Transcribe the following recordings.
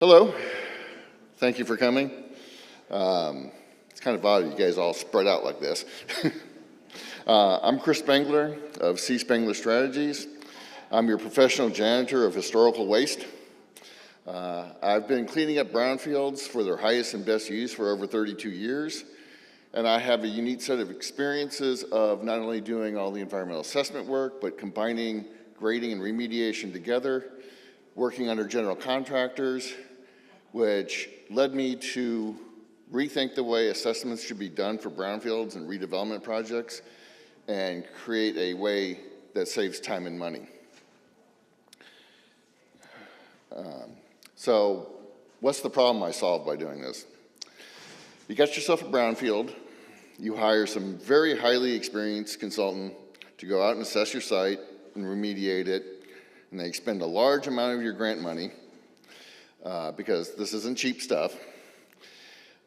Hello, thank you for coming. It's kind of odd you guys all spread out like this. I'm Chris Spengler of Spengler Strategies. I'm your professional janitor of historical waste. I've been cleaning up brownfields for their highest and best use for over 32 years. And I have a unique set of experiences of not only doing all the environmental assessment work, but combining grading and remediation together, working under general contractors, which led me to rethink the way assessments should be done for brownfields and redevelopment projects and create a way that saves time and money. So what's the problem I solved by doing this? You got yourself a brownfield, you hire some very highly experienced consultant to go out and assess your site and remediate it, and they expend a large amount of your grant money because this isn't cheap stuff.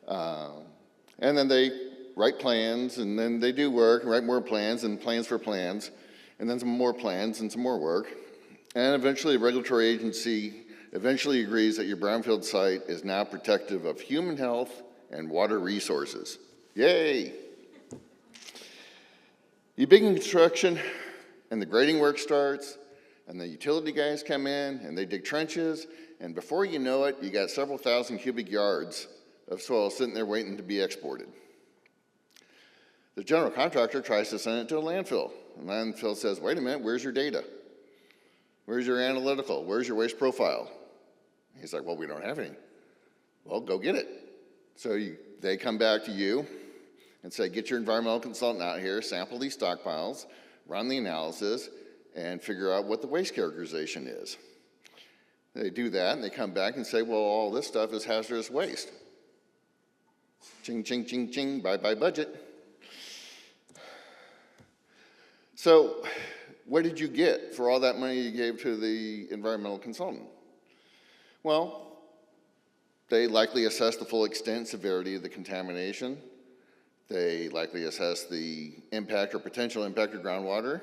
And then they write plans, and then they do work, write more plans, and plans for plans, and then some more plans and some more work. And eventually a regulatory agency eventually agrees that your brownfield site is now protective of human health and water resources. Yay! You begin construction, and the grading work starts, and the utility guys come in, and they dig trenches, and before you know it, you got several thousand cubic yards of soil sitting there waiting to be exported. The general contractor tries to send it to a landfill, and the landfill says, wait a minute, where's your data? Where's your analytical? Where's your waste profile? He's like, well, we don't have any. Well, go get it. So they come back to you and say, get your environmental consultant out here, sample these stockpiles, run the analysis, and figure out what the waste characterization is. They do that, and they come back and say, well, all this stuff is hazardous waste. Ching, ching, ching, ching, bye-bye budget. So what did you get for all that money you gave to the environmental consultant? Well, they likely assessed the full extent and severity of the contamination. They likely assessed the impact or potential impact of groundwater.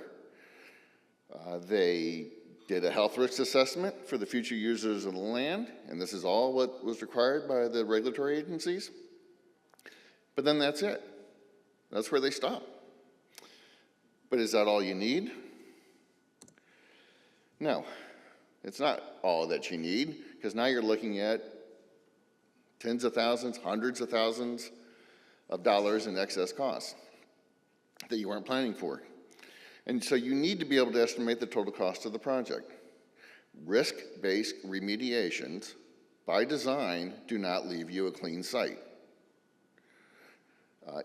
They did a health risk assessment for the future users of the land, and this is all what was required by the regulatory agencies. But then that's it. That's where they stop. But is that all you need? No, it's not all that you need, because now you're looking at tens of thousands, hundreds of thousands of dollars in excess costs that you weren't planning for. And so you need to be able to estimate the total cost of the project. Risk-based remediations, by design, do not leave you a clean site.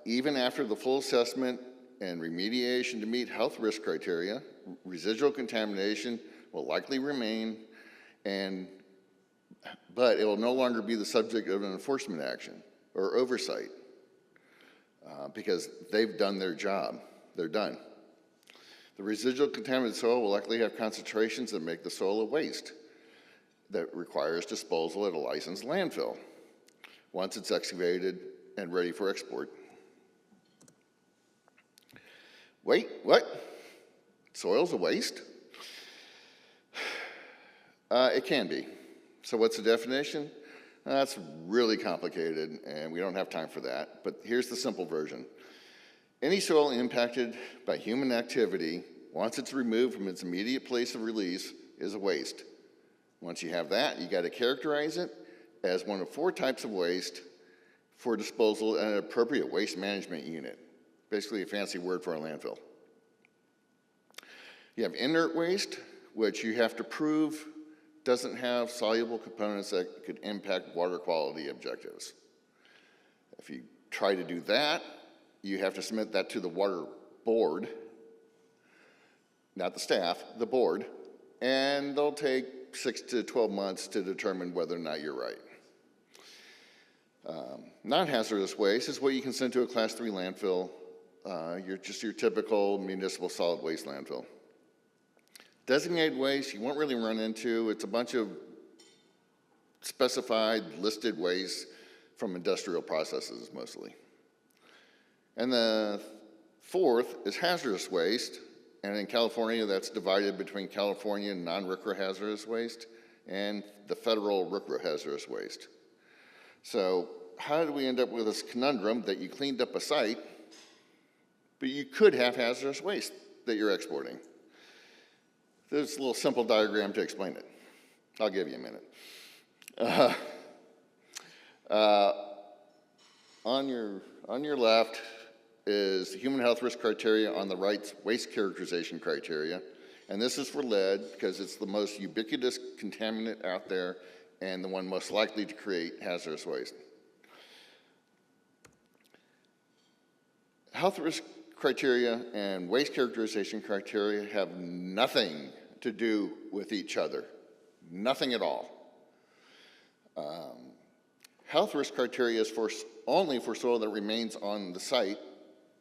Even after the full assessment and remediation to meet health risk criteria, residual contamination will likely remain, but it will no longer be the subject of an enforcement action or oversight because they've done their job. They're done. The residual contaminated soil will likely have concentrations that make the soil a waste that requires disposal at a licensed landfill once it's excavated and ready for export. Wait, what? Soil's a waste? It can be. So what's the definition? That's really complicated, and we don't have time for that, but here's the simple version. Any soil impacted by human activity, once it's removed from its immediate place of release, is a waste. Once you have that, you got to characterize it as one of 4 types of waste for disposal at an appropriate waste management unit. Basically a fancy word for a landfill. You have inert waste, which you have to prove doesn't have soluble components that could impact water quality objectives. If you try to do that, you have to submit that to the water board, not the staff, the board, and they'll take 6 to 12 months to determine whether or not you're right. Non-hazardous waste is what you can send to a Class 3 landfill, your typical municipal solid waste landfill. Designated waste you won't really run into. It's a bunch of specified listed waste from industrial processes mostly. And the 4th is hazardous waste, and in California that's divided between California non-RCRA hazardous waste and the federal RCRA hazardous waste. So how did we end up with this conundrum that you cleaned up a site, but you could have hazardous waste that you're exporting? There's a little simple diagram to explain it. I'll give you a minute. On your left is the human health risk criteria, on the right, waste characterization criteria. And this is for lead because it's the most ubiquitous contaminant out there and the one most likely to create hazardous waste. Health risk criteria and waste characterization criteria have nothing to do with each other, nothing at all. Health risk criteria is only for soil that remains on the site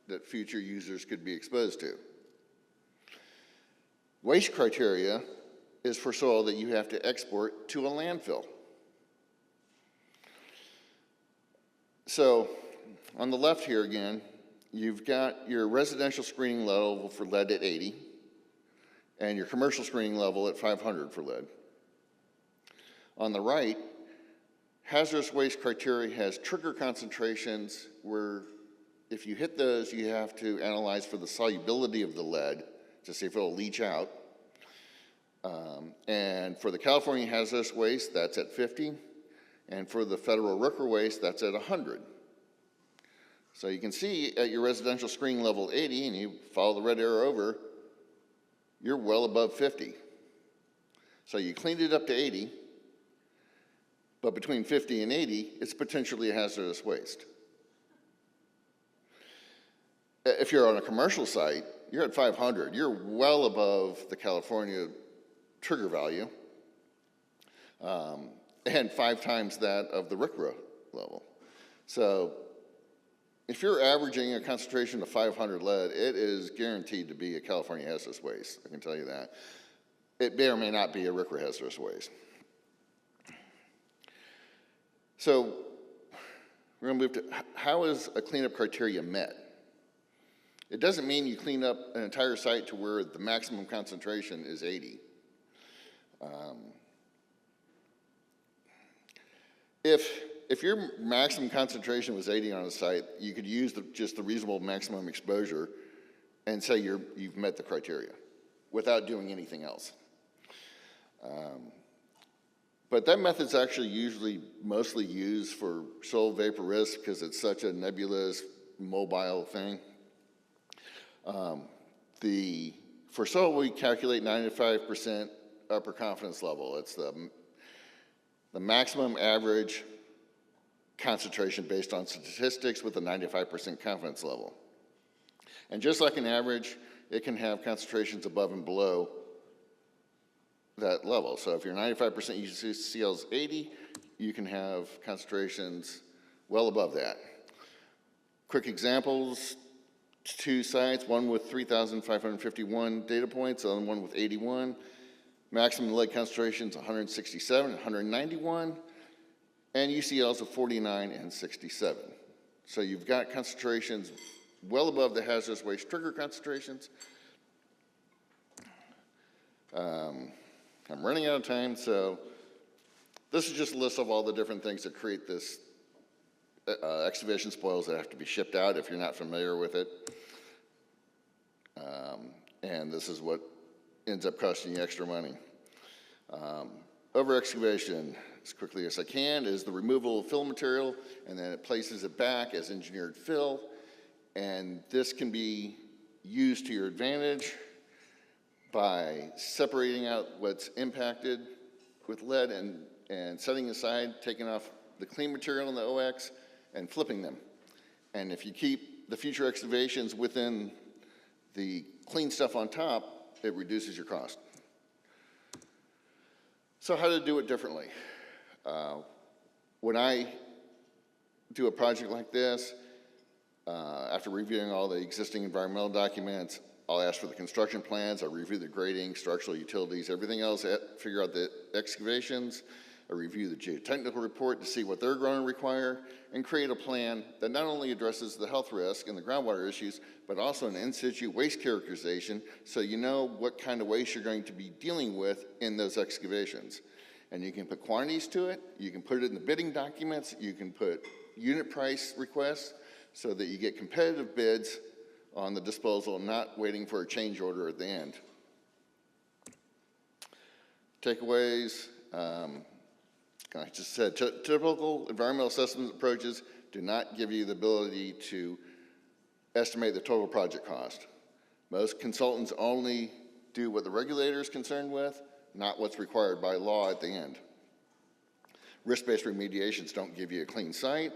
that future users could be exposed to. Waste criteria is for soil that you have to export to a landfill. So on the left here again, you've got your residential screening level for lead at 80 and your commercial screening level at 500 for lead. On the right, hazardous waste criteria has trigger concentrations where if you hit those, you have to analyze for the solubility of the lead to see if it'll leach out. And for the California hazardous waste, that's at 50. And for the federal RCRA waste, that's at 100. So you can see at your residential screening level 80, and you follow the red arrow over, you're well above 50. So you cleaned it up to 80, but between 50 and 80, it's potentially a hazardous waste. If you're on a commercial site, you're at 500. You're well above the California trigger value, and 5 times that of the RCRA level. So if you're averaging a concentration of 500 lead, it is guaranteed to be a California hazardous waste, I can tell you that. It may or may not be a RCRA hazardous waste. So we're going to move to how is a cleanup criteria met? It doesn't mean you clean up an entire site to where the maximum concentration is 80. If your maximum concentration was 80 on a site, you could use just the reasonable maximum exposure and say you've met the criteria without doing anything else. But that method's actually usually mostly used for soil vapor risk because it's such a nebulous, mobile thing. For soil, we calculate 95% upper confidence level. It's the maximum average concentration based on statistics with a 95% confidence level. And just like an average, it can have concentrations above and below that level. So if your 95% UCL is 80, you can have concentrations well above that. Quick examples, 2 sites, one with 3,551 data points, the other one with 81. Maximum lead concentrations 167, 191, and UCLs of 49 and 67. So you've got concentrations well above the hazardous waste trigger concentrations. I'm running out of time, so this is just a list of all the different things that create this excavation spoils that have to be shipped out if you're not familiar with it. And this is what ends up costing you extra money. Over excavation, as quickly as I can, is the removal of fill material, and then it places it back as engineered fill. And this can be used to your advantage by separating out what's impacted with lead and setting aside, taking off the clean material in the OX and flipping them. And if you keep the future excavations within the clean stuff on top, it reduces your cost. So how to do it differently? When I do a project like this, after reviewing all the existing environmental documents, I'll ask for the construction plans, I review the grading, structural utilities, everything else, figure out the excavations, I review the geotechnical report to see what they're going to require, and create a plan that not only addresses the health risk and the groundwater issues, but also an in-situ waste characterization so you know what kind of waste you're going to be dealing with in those excavations. And you can put quantities to it, you can put it in the bidding documents, you can put unit price requests so that you get competitive bids on the disposal, not waiting for a change order at the end. Takeaways, I just said, typical environmental assessment approaches do not give you the ability to estimate the total project cost. Most consultants only do what the regulator is concerned with, not what's required by law at the end. Risk-based remediations don't give you a clean site,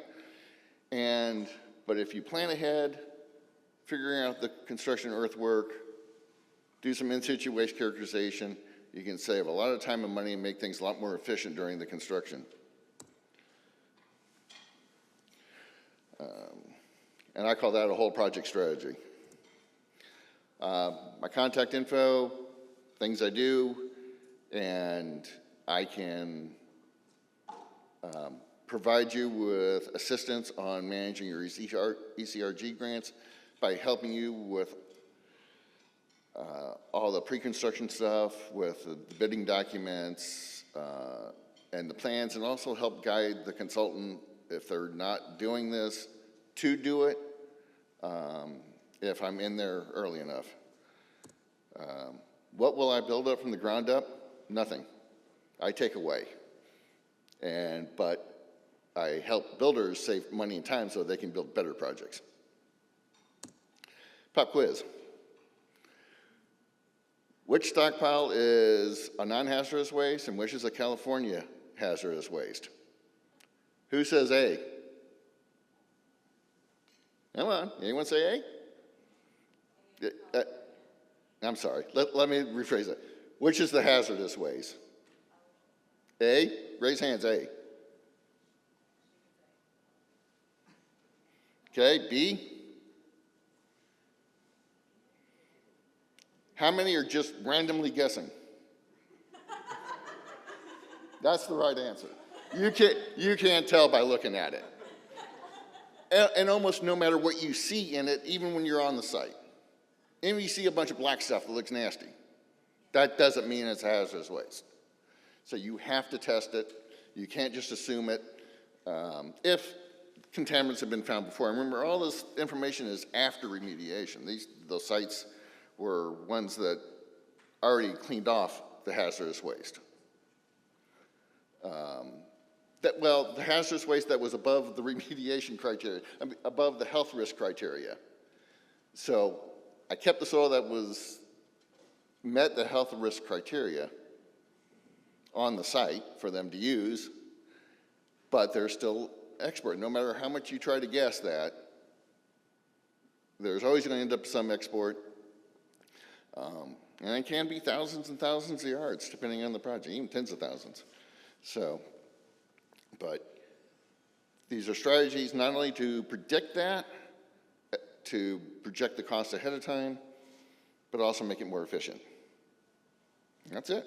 but if you plan ahead, figuring out the construction earthwork, do some in-situ waste characterization, you can save a lot of time and money and make things a lot more efficient during the construction. And I call that a whole project strategy. My contact info, things I do, and I can provide you with assistance on managing your ECRG grants by helping you with all the pre-construction stuff, with the bidding documents and the plans, and also help guide the consultant if they're not doing this to do it, if I'm in there early enough. What will I build up from the ground up? Nothing. I take away. But I help builders save money and time so they can build better projects. Pop quiz. Which stockpile is a non-hazardous waste and which is a California hazardous waste? Who says A? Come on, anyone say A? I'm sorry, let me rephrase it. Which is the hazardous waste? A? Raise hands, A. Okay, B? How many are just randomly guessing? That's the right answer. You can't tell by looking at it. And almost no matter what you see in it, even when you're on the site. And if you see a bunch of black stuff that looks nasty, that doesn't mean it's hazardous waste. So you have to test it. You can't just assume it. If contaminants have been found before, and remember, all this information is after remediation. Those sites were ones that already cleaned off the hazardous waste. The hazardous waste that was above the remediation criteria, above the health risk criteria. So I kept the soil that met the health risk criteria on the site for them to use, but they're still export. No matter how much you try to guess that, there's always going to end up some export. And it can be thousands and thousands of yards, depending on the project, even tens of thousands. So, but these are strategies not only to predict that, to project the cost ahead of time, but also make it more efficient. That's it.